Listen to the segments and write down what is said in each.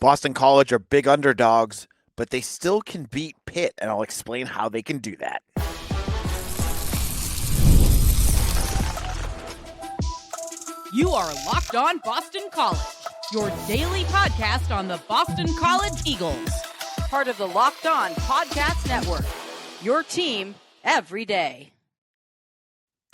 Boston College are big underdogs, but they still can beat Pitt, and I'll explain how they can do that. You are Locked On Boston College, your daily podcast on the Boston College Eagles. Part of the Locked On Podcast Network, your team every day.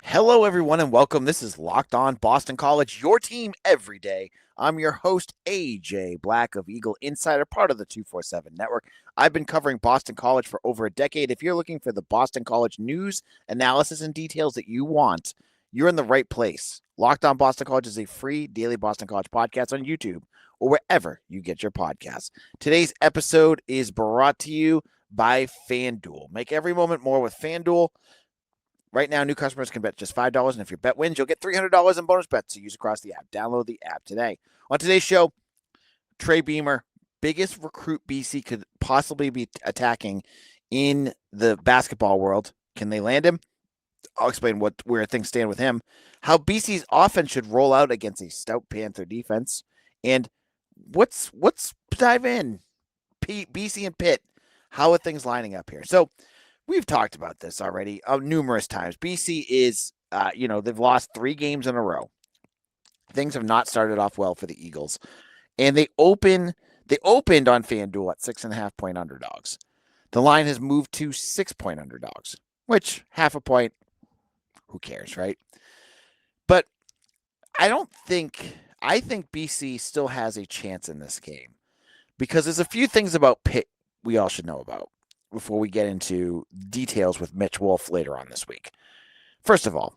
Hello, everyone, and welcome. This is Locked On Boston College, your team every day. I'm your host, AJ Black of Eagle Insider, part of the 247 Network. I've been covering Boston College for over a decade. If you're looking for the Boston College news, analysis, and details that you want, you're in the right place. Locked On Boston College is a free daily Boston College podcast on YouTube or wherever you get your podcasts. Today's episode is brought to you by FanDuel. Make every moment more with FanDuel. Right now, new customers can bet just $5, and if your bet wins, you'll get $300 in bonus bets to use across the app. Download the app today. On today's show, TREY BEAMER, biggest recruit BC could possibly be attacking in the basketball world. Can they land him? I'll explain where things stand with him. How BC's offense should roll out against a stout Panther defense, and what's dive in. BC and Pitt. How are things lining up here? So we've talked about this already numerous times. BC is, they've lost 3 games in a row. Things have not started off well for the Eagles, and they opened on FanDuel at 6.5-point underdogs. The line has moved to 6-point underdogs, which half a point, who cares, right? But I think BC still has a chance in this game because there's a few things about Pitt we all should know about before we get into details with Mitch Wolf later on this week. First of all,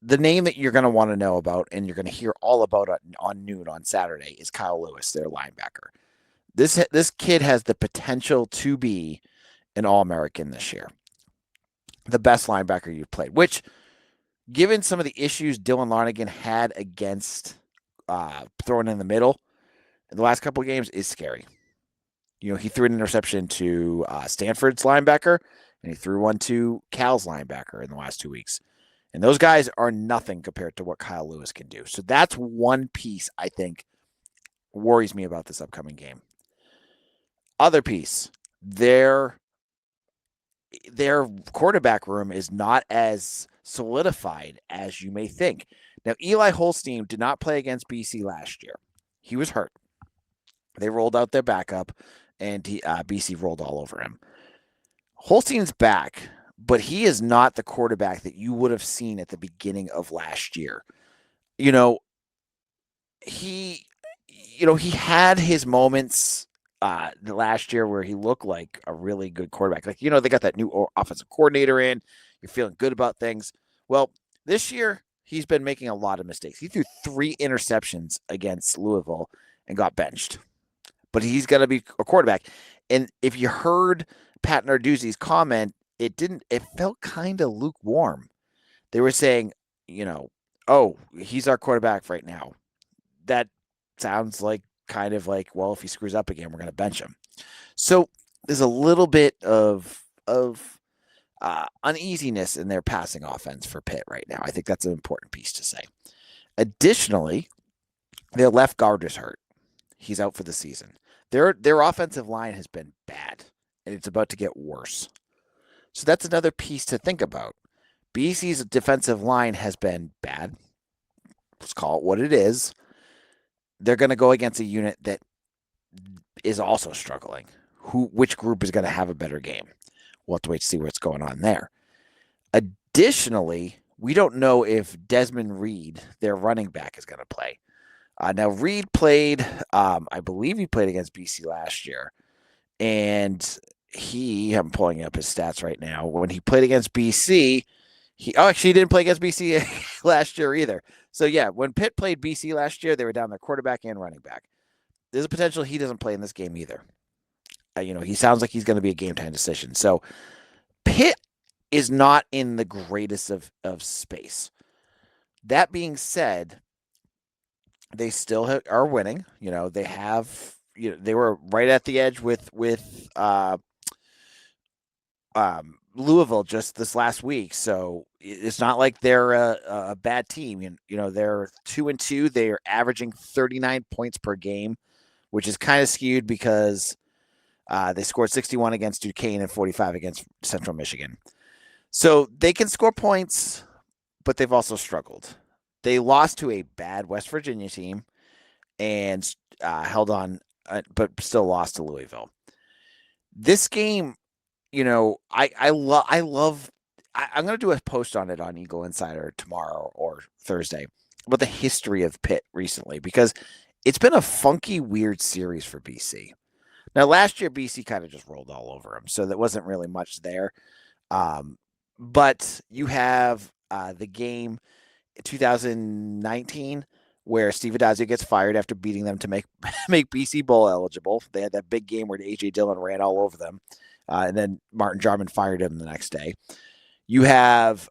the name that you're going to want to know about and you're going to hear all about on noon on Saturday is Kyle Lewis, their linebacker. This kid has the potential to be an All-American this year. The best linebacker you've played, which, given some of the issues DYLAN LONERGAN had against throwing in the middle in the last couple of games, is scary. He threw an interception to Stanford's linebacker, and he threw one to Cal's linebacker in the last 2 weeks. And those guys are nothing compared to what Kyle Lewis can do. So that's one piece I think worries me about this upcoming game. Other piece, their quarterback room is not as solidified as you may think. Now, Eli Holstein did not play against BC last year. He was hurt. They rolled out their backup, and BC rolled all over him. Holstein's back, but he is not the quarterback that you would have seen at the beginning of last year. He had his moments the last year where he looked like a really good quarterback. Like, they got that new offensive coordinator in. You're feeling good about things. Well, this year, he's been making a lot of mistakes. He threw 3 interceptions against Louisville and got benched. But he's going to be a quarterback. And if you heard Pat Narduzzi's comment, it felt kind of lukewarm. They were saying, oh, he's our quarterback right now. That sounds like kind of like, well, if he screws up again, we're going to bench him. So there's a little bit of uneasiness in their passing offense for Pitt right now. I think that's an important piece to say. Additionally, their left guard is hurt. He's out for the season. Their offensive line has been bad, and it's about to get worse. So that's another piece to think about. BC's defensive line has been bad. Let's call it what it is. They're going to go against a unit that is also struggling. Which group is going to have a better game? We'll have to wait to see what's going on there. Additionally, we don't know if Desmond Reed, their running back, is going to play. Now, Reed played, I believe he played against BC last year. And I'm pulling up his stats right now. When he played against BC, he didn't play against BC last year either. So, yeah, when Pitt played BC last year, they were down their quarterback and running back. There's a potential he doesn't play in this game either. He sounds like he's going to be a game-time decision. So, Pitt is not in the greatest of space. That being said, they still are winning. They have, they were right at the edge with Louisville just this last week. So it's not like they're a bad team. They're 2-2. They are averaging 39 points per game, which is kind of skewed because they scored 61 against Duquesne and 45 against Central Michigan. So they can score points, but they've also struggled. They lost to a bad West Virginia team and held on, but still lost to Louisville. This game, I'm going to do a post on it on Eagle Insider tomorrow or Thursday about the history of Pitt recently, because it's been a funky, weird series for BC. Now, last year, BC kind of just rolled all over them, so there wasn't really much there. But you have the game in 2019 where Steve Addazio gets fired after beating them to make BC bowl eligible. They had that big game where A.J. Dillon ran all over them, and then Martin Jarman fired him the next day. You have,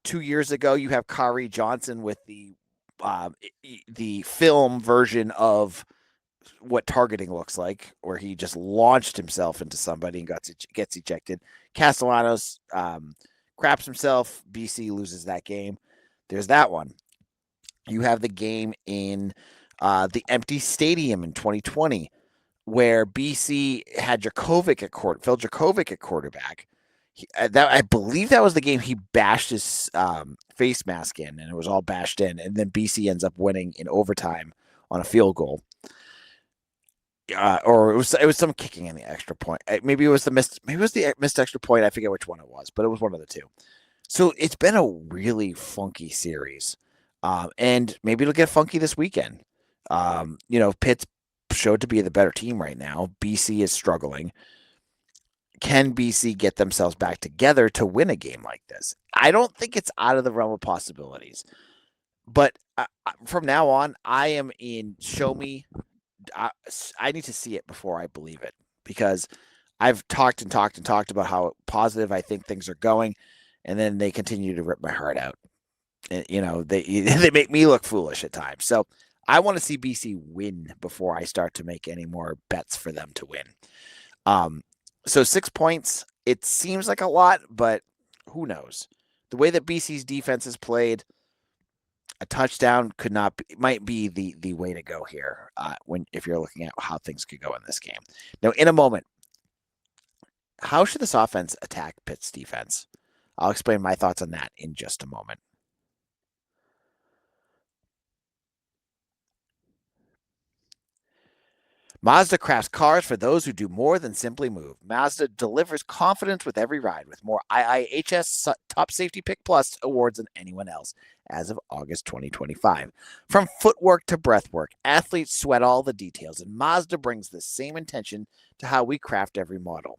2 years ago, you have Kari Johnson with the film version of what targeting looks like, where he just launched himself into somebody and gets ejected. Castellanos craps himself. BC loses that game. There's that one. You have the game in the empty stadium in 2020 where BC had Phil Djokovic at quarterback. I believe that was the game he bashed his face mask in, and it was all bashed in, and then BC ends up winning in overtime on a field goal. Or it was some kicking in the extra point. Maybe it was the missed extra point. I forget which one it was, but it was one of the two. So it's been a really funky series, and maybe it'll get funky this weekend. Pitt's showed to be the better team right now. BC is struggling. Can BC get themselves back together to win a game like this? I don't think it's out of the realm of possibilities, but from now on, I am in show me. I need to see it before I believe it, because I've talked about how positive I think things are going, and then they continue to rip my heart out. And, they make me look foolish at times. So I want to see BC win before I start to make any more bets for them to win. So 6 points, it seems like a lot, but who knows? The way that BC's defense is played, a touchdown might be the way to go here if you're looking at how things could go in this game. Now, in a moment, how should this offense attack Pitt's defense? I'll explain my thoughts on that in just a moment. Mazda crafts cars for those who do more than simply move. Mazda delivers confidence with every ride, with more IIHS Top Safety Pick Plus awards than anyone else as of August 2025. From footwork to breathwork, athletes sweat all the details, and Mazda brings the same intention to how we craft every model.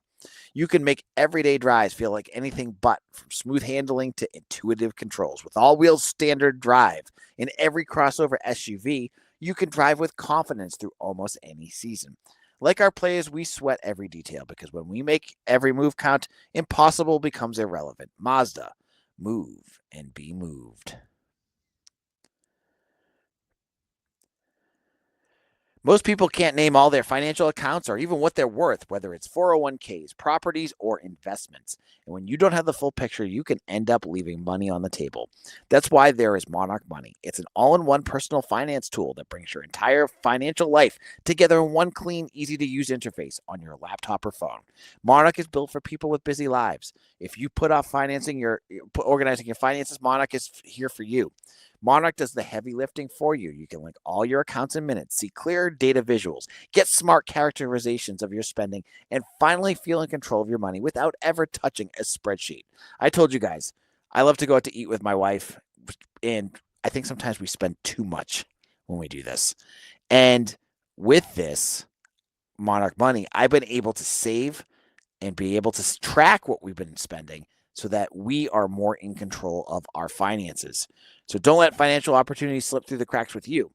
You can make everyday drives feel like anything but, from smooth handling to intuitive controls. With all-wheel standard drive in every crossover SUV, you can drive with confidence through almost any season. Like our players, we sweat every detail, because when we make every move count, impossible becomes irrelevant. Mazda, move and be moved. Most people can't name all their financial accounts or even what they're worth, whether it's 401ks, properties, or investments. And when you don't have the full picture, you can end up leaving money on the table. That's why there is Monarch Money. It's an all-in-one personal finance tool that brings your entire financial life together in one clean, easy-to-use interface on your laptop or phone. Monarch is built for people with busy lives. If you put off organizing your finances, Monarch is here for you. Monarch does the heavy lifting for you. You can link all your accounts in minutes, see clear data visuals, get smart characterizations of your spending, and finally feel in control of your money without ever touching a spreadsheet. I told you guys, I love to go out to eat with my wife, and I think sometimes we spend too much when we do this. And with this Monarch Money, I've been able to save and be able to track what we've been spending, so that we are more in control of our finances. So don't let financial opportunities slip through the cracks with you.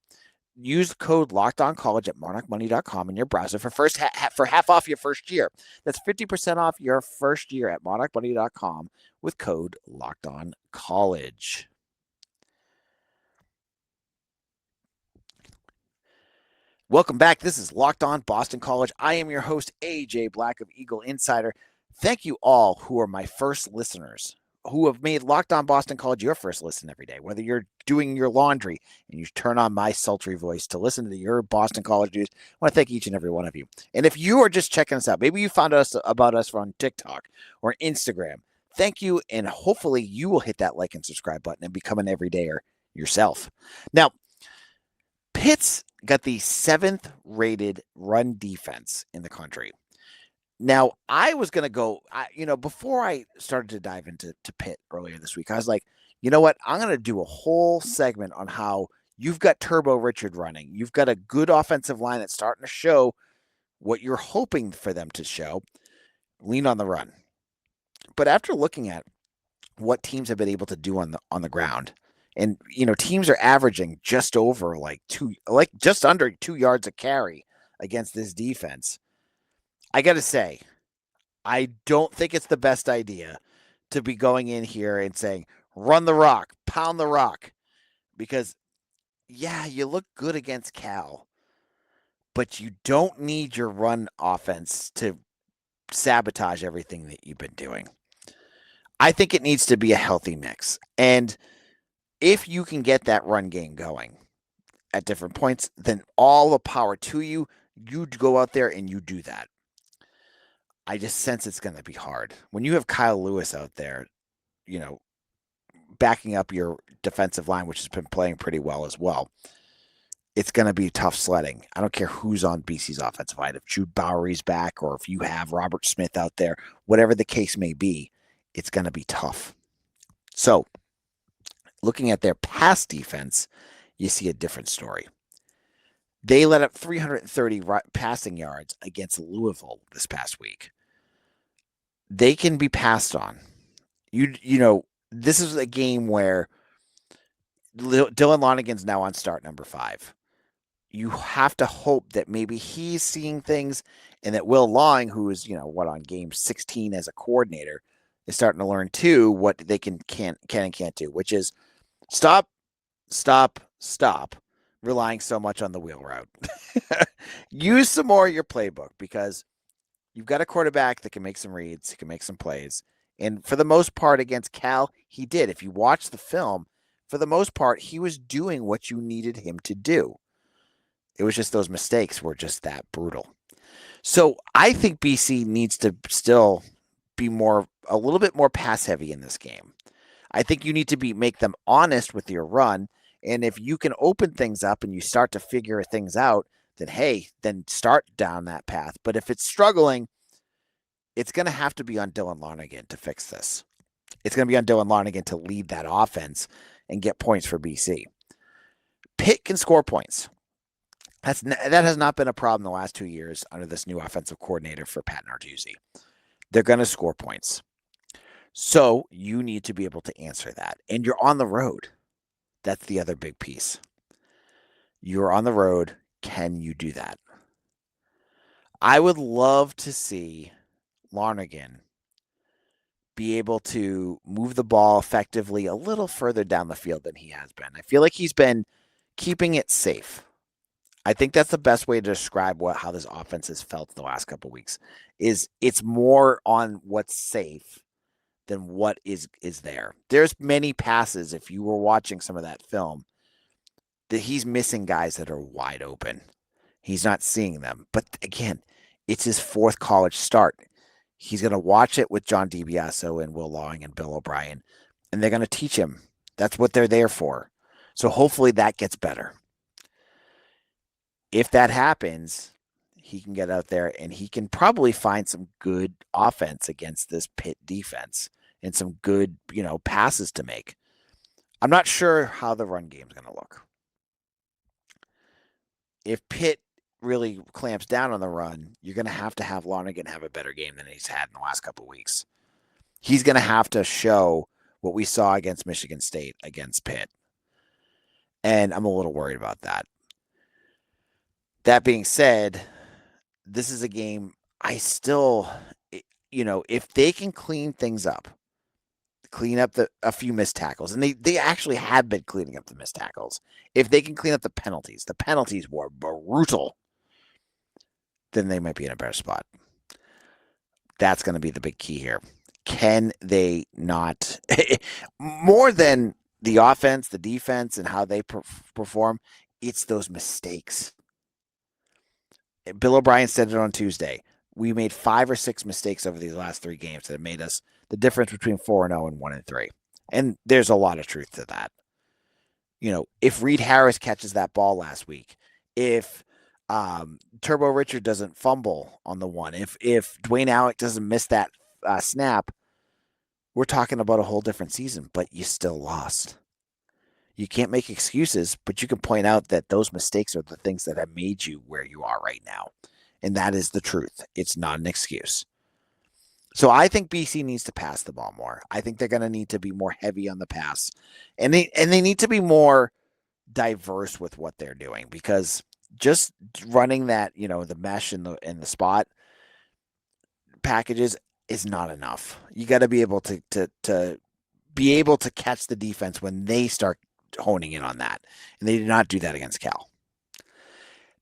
Use code LOCKEDONCollege at monarchmoney.com in your browser for half off your first year. That's 50% off your first year at monarchmoney.com with code LOCKEDONCollege. Welcome back. This is Locked On Boston College. I am your host, AJ Black of Eagle Insider. Thank you all who are my first listeners who have made Locked On Boston College your first listen every day, whether you're doing your laundry and you turn on my sultry voice to listen to your Boston College news. I want to thank each and every one of you. And if you are just checking us out, maybe you found us about us on TikTok or Instagram, thank you. And hopefully you will hit that like and subscribe button and become an everydayer yourself. Now, Pitt's got the 7th rated run defense in the country. Now, I was going to go, before I started to dive into Pitt earlier this week, I was like, you know what? I'm going to do a whole segment on how you've got Turbo Richard running. You've got a good offensive line that's starting to show what you're hoping for them to show. Lean on the run. But after looking at what teams have been able to do on the ground, and teams are averaging just over just under 2 yards a carry against this defense. I got to say, I don't think it's the best idea to be going in here and saying, run the rock, pound the rock. Because, yeah, you look good against Cal, but you don't need your run offense to sabotage everything that you've been doing. I think it needs to be a healthy mix. And if you can get that run game going at different points, then all the power to you. You go out there and you do that. I just sense it's going to be hard. When you have Kyle Lewis out there, backing up your defensive line, which has been playing pretty well as well, it's going to be tough sledding. I don't care who's on BC's offensive line. If Jude Bowery's back or if you have Robert Smith out there, whatever the case may be, it's going to be tough. So, looking at their pass defense, you see a different story. They let up 330 passing yards against Louisville this past week. They can be passed on. This is a game where DYLAN LONERGAN's now on start number 5. You have to hope that maybe he's seeing things and that Will Long, who is, on game 16 as a coordinator, is starting to learn too what they can and can't do, which is stop relying so much on the wheel route. Use some more of your playbook because you've got a quarterback that can make some reads, he can make some plays. And for the most part against Cal, he did. If you watch the film, for the most part, he was doing what you needed him to do. It was just those mistakes were just that brutal. So I think BC needs to still be a little bit more pass heavy in this game. I think you need to make them honest with your run. And if you can open things up and you start to figure things out, then start down that path. But if it's struggling, it's going to have to be on DYLAN LONERGAN to fix this. It's going to be on DYLAN LONERGAN to lead that offense and get points for BC. Pitt can score points. That has not been a problem the last 2 years under this new offensive coordinator for Pat Narduzzi. They're going to score points. So you need to be able to answer that. And you're on the road. That's the other big piece. You're on the road. Can you do that? I would love to see Lonergan be able to move the ball effectively a little further down the field than he has been. I feel like he's been keeping it safe. I think that's the best way to describe how this offense has felt the last couple of weeks. Is it's more on what's safe than what is there. There's many passes, if you were watching some of that film, that he's missing guys that are wide open. He's not seeing them. But again, it's his 4th college start. He's going to watch it with John DiBiaso and Will Long and Bill O'Brien, and they're going to teach him. That's what they're there for. So hopefully that gets better. If that happens, he can get out there and he can probably find some good offense against this Pitt defense and some good, passes to make. I'm not sure how the run game is going to look. If Pitt really clamps down on the run, you're going to have Lonergan have a better game than he's had in the last couple of weeks. He's going to have to show what we saw against Michigan State against Pitt. And I'm a little worried about that. That being said, this is a game I still, if they can clean things up, clean up a few missed tackles, and they actually have been cleaning up the missed tackles. If they can clean up the penalties were brutal, then they might be in a better spot. That's going to be the big key here. can they not, more than the offense, the defense, and how they perform, it's those mistakes. Bill O'Brien said it on Tuesday. We made 5 or 6 mistakes over these last 3 games that made us the difference between 4-0 and 1-3. And there's a lot of truth to that. If Reed Harris catches that ball last week, if Turbo Richard doesn't fumble on the one, if Dwayne Alec doesn't miss that snap, we're talking about a whole different season, but you still lost. You can't make excuses, but you can point out that those mistakes are the things that have made you where you are right now. And that is the truth. It's not an excuse. So I think BC needs to pass the ball more. I think they're going to need to be more heavy on the pass. And they need to be more diverse with what they're doing, because just running that, the mesh in the spot packages is not enough. You got to be able to be able to catch the defense when they start honing in on that. And they did not do that against Cal.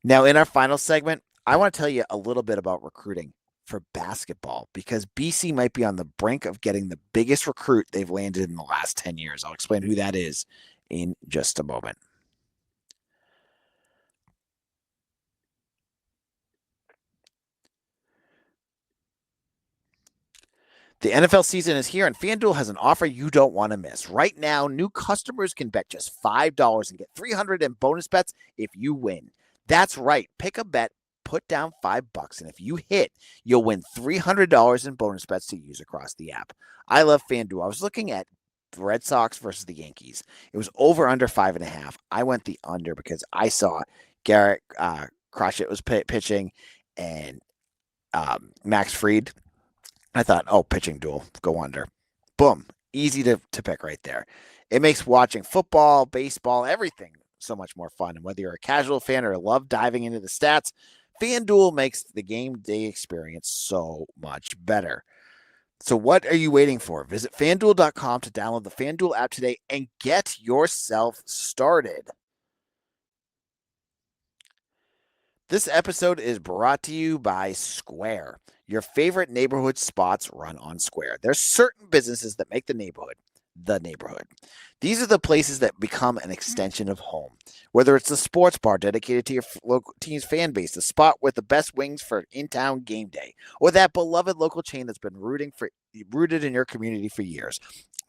Now, in our final segment, I want to tell you a little bit about recruiting for basketball, because BC might be on the brink of getting the biggest recruit they've landed in the last 10 years. I'll explain who that is in just a moment. The NFL season is here, and FanDuel has an offer you don't want to miss. Right now, new customers can bet just $5 and get $300 in bonus bets if you win. That's right. Pick a bet, put down $5, and if you hit, you'll win $300 in bonus bets to use across the app. I love FanDuel. I was looking at the Red Sox versus the Yankees. It was over under 5.5. I went the under because I saw Garrett Crochet was pitching and Max Fried. I thought, pitching duel, go under. Boom. Easy to pick right there. It makes watching football, baseball, everything so much more fun. And whether you're a casual fan or love diving into the stats, FanDuel makes the game day experience so much better. So what are you waiting for? Visit FanDuel.com to download the FanDuel app today and get yourself started. This episode is brought to you by Square. Your favorite neighborhood spots run on Square. There's certain businesses that make the neighborhood the neighborhood. These are the places that become an extension of home. Whether it's a sports bar dedicated to your local team's fan base, the spot with the best wings for in-town game day, or that beloved local chain that's been rooted in your community for years.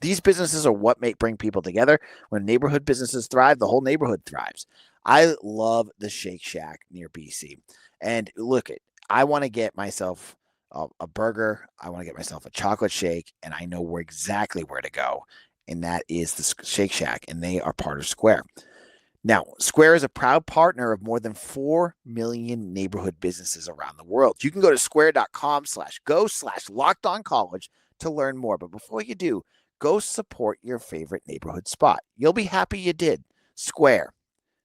These businesses are what bring people together. When neighborhood businesses thrive, the whole neighborhood thrives. I love the Shake Shack near BC. And look, I want to get myself a burger. I want to get myself a chocolate shake, and I know exactly where to go. And that is the Shake Shack, and they are part of Square. Now, Square is a proud partner of more than 4 million neighborhood businesses around the world. You can go to square.com/go/lockedoncollege to learn more. But before you do, go support your favorite neighborhood spot. You'll be happy you did. Square.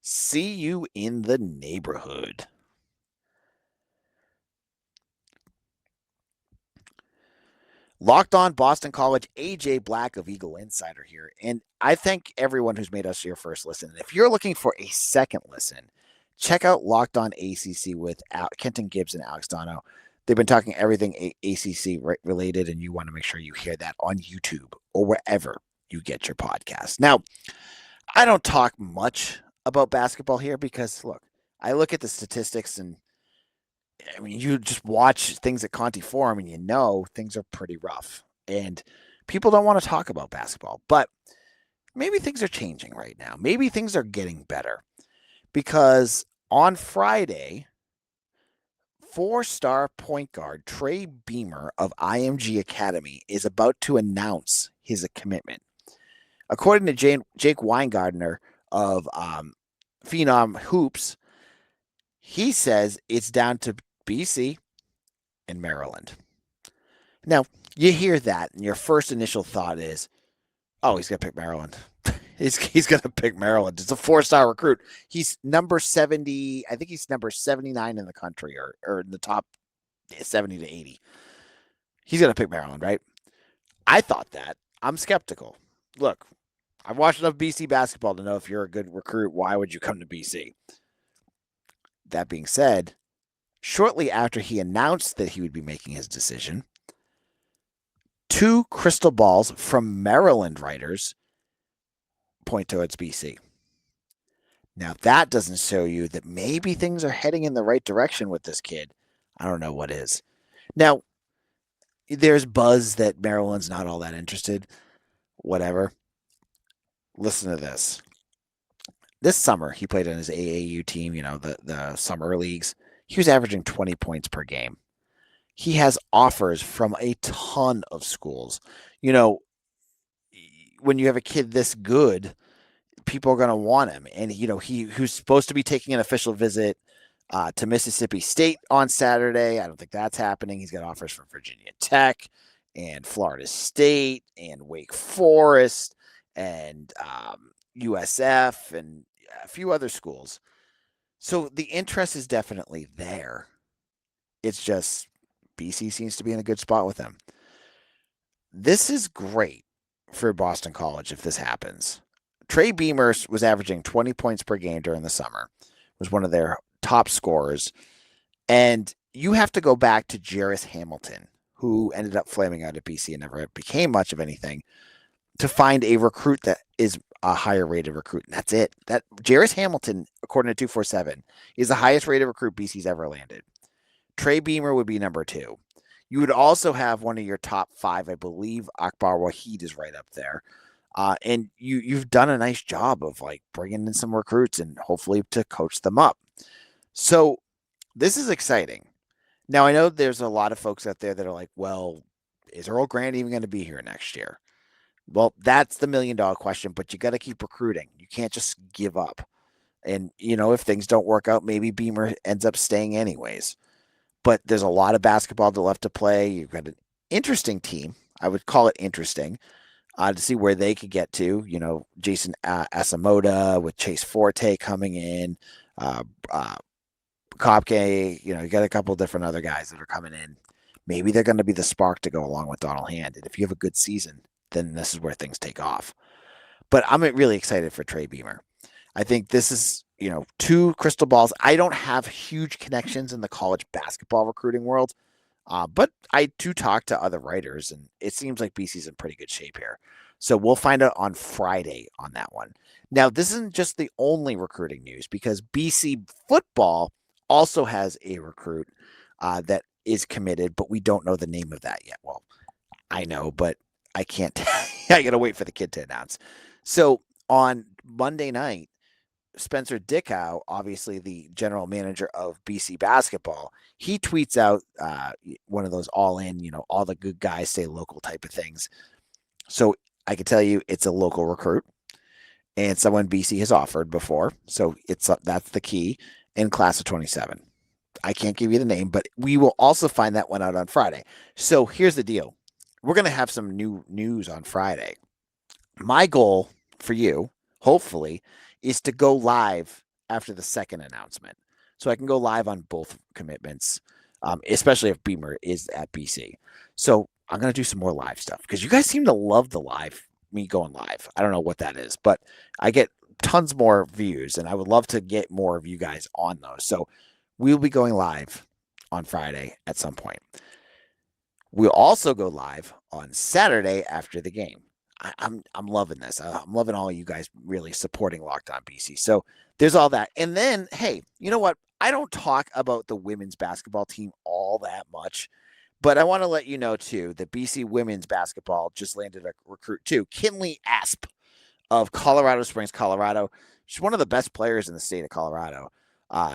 See you in the neighborhood. Locked On Boston College, AJ Black of Eagle Insider here. And I thank everyone who's made us your first listen. And if you're looking for a second listen, check out Locked On ACC with Kenton Gibbs and Alex Dono. They've been talking everything ACC related, and you want to make sure you hear that on YouTube or wherever you get your podcast. Now, I don't talk much about basketball here because, look, I look at the statistics, and I mean, you just watch things at Conti Forum and you know things are pretty rough. And people don't want to talk about basketball. But maybe things are changing right now. Maybe things are getting better. Because on Friday, 4-star point guard Trey Beamer of IMG Academy is about to announce his commitment. According to Jake Weingartner of Phenom Hoops, he says it's down to BC and Maryland. Now, you hear that, and your first initial thought is, he's going to pick Maryland. he's going to pick Maryland. It's a 4-star recruit. He's number 70. I think he's number 79 in the country, or in the top 70 to 80. He's going to pick Maryland, right? I thought that. I'm skeptical. Look, I've watched enough BC basketball to know if you're a good recruit, why would you come to BC? That being said, shortly after he announced that he would be making his decision, 2 crystal balls from Maryland writers point towards BC. Now, if that doesn't show you that maybe things are heading in the right direction with this kid, I don't know what is. Now, there's buzz that Maryland's not all that interested. Whatever. Listen to this. This summer, he played on his AAU team, the summer leagues. He was averaging 20 points per game. He has offers from a ton of schools. When you have a kid this good, people are going to want him. And, who's supposed to be taking an official visit to Mississippi State on Saturday. I don't think that's happening. He's got offers from Virginia Tech and Florida State and Wake Forest and USF and a few other schools. So the interest is definitely there. It's just BC seems to be in a good spot with him. This is great for Boston College if this happens. TREY BEAMER was averaging 20 points per game during the summer, was one of their top scorers. And you have to go back to Jarris Hamilton, who ended up flaming out at BC and never became much of anything, to find a recruit that is a higher rated recruit. And that's it. That Jarris Hamilton, according to 247, is the highest rated recruit BC's ever landed. TREY BEAMER would be number 2. You would also have one of your top 5, I believe. Akbar Wahid is right up there. And you've done a nice job of bringing in some recruits and hopefully to coach them up. So this is exciting. Now, I know there's a lot of folks out there that are like, well, is Earl Grant even going to be here next year? Well, that's the $1 million question, but you got to keep recruiting. You can't just give up. And, if things don't work out, maybe Beamer ends up staying anyways. But there's a lot of basketball left to play. You've got an interesting team. I would call it interesting to see where they could get to. Jason Asamoah with Chase Forte coming in. Kopke, you got a couple different other guys that are coming in. Maybe they're going to be the spark to go along with Donald Hand. And if you have a good season, then this is where things take off. But I'm really excited for TREY BEAMER. I think this is, 2 crystal balls. I don't have huge connections in the college basketball recruiting world, but I do talk to other writers, and it seems like BC's in pretty good shape here. So we'll find out on Friday on that one. Now, this isn't just the only recruiting news, because BC football also has a recruit that is committed, but we don't know the name of that yet. Well, I know, but I can't. I got to wait for the kid to announce. So on Monday night, Spencer Dickow, obviously the general manager of BC basketball, he tweets out one of those all in, all the good guys stay local type of things. So I can tell you it's a local recruit and someone BC has offered before. So that's the key in class of 27. I can't give you the name, but we will also find that one out on Friday. So here's the deal. We're going to have some new news on Friday. My goal for you, hopefully, is to go live after the second announcement. So I can go live on both commitments, especially if Beamer is at BC. So I'm going to do some more live stuff because you guys seem to love me going live. I don't know what that is, but I get tons more views and I would love to get more of you guys on those. So we'll be going live on Friday at some point. We'll also go live on Saturday after the game. I'm loving this. I'm loving all you guys really supporting Locked On BC. So there's all that. And then, hey, you know what? I don't talk about the women's basketball team all that much, but I want to let you know, too, that BC women's basketball just landed a recruit, too. Kinley Asp of Colorado Springs, Colorado. She's one of the best players in the state of Colorado.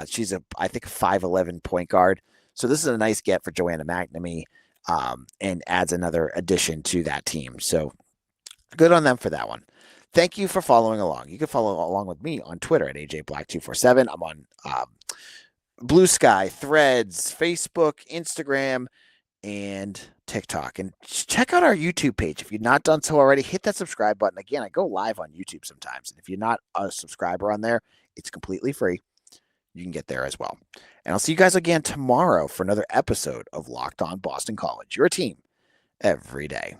She's, I think, a 5'11" point guard. So this is a nice get for Joanna McNamee and adds another addition to that team. So good on them for that one. Thank you for following along. You can follow along with me on Twitter at AJBlack247. I'm on Blue Sky, Threads, Facebook, Instagram, and TikTok. And check out our YouTube page. If you've not done so already, hit that subscribe button. Again, I go live on YouTube sometimes. And if you're not a subscriber on there, it's completely free. You can get there as well. And I'll see you guys again tomorrow for another episode of Locked On Boston College, your team every day.